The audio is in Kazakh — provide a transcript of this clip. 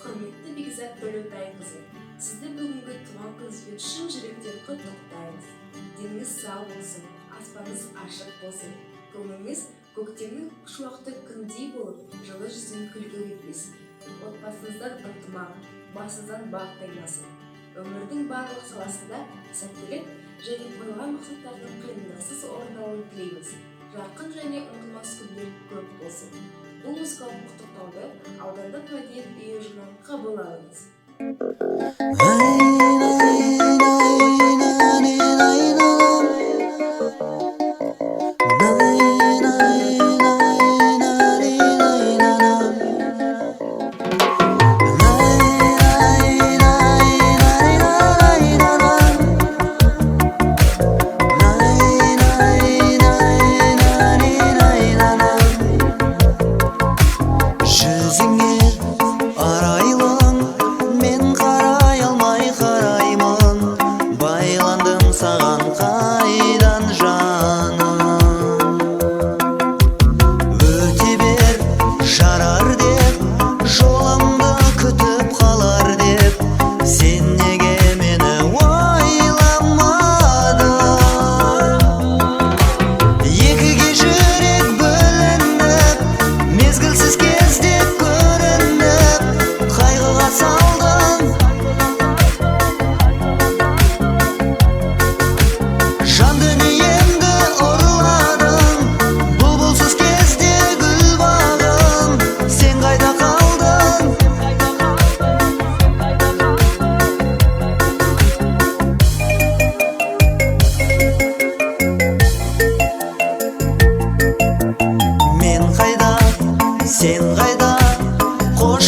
Құрметті Бекзат Төлеутайқызы, сізді бүгінгі туған күніңізбен шын жүректен құттықтаймыз. Деніңіз сау болсын, аспаныңыз ашық болсын, көңіліңіз көктемнің шуақты күндей болып, жылы жүзін күлкі етпесін. Отбасыңыздан ынтымақ, басыңыздан бақ таймасын. Өмірдің барлық саласында сәттілік және қойылған мақсаттардың қиындықсыз орындалуын тілейміз. Жарқын және ұмытылмас күндер көп болсын. Бұл музыкалық құттықтауды аудандық мәдениет үйі ұжымынан қабыл алыңыз. Саған қайдан жаным, өте бер жарар деп, жолымды күтіп қалар деп, сен неге мені ойламадың? Екіге жүрек бөлініп, мезгілсіз кезде көрініп, қайғыға салдың. Сен қайда, қош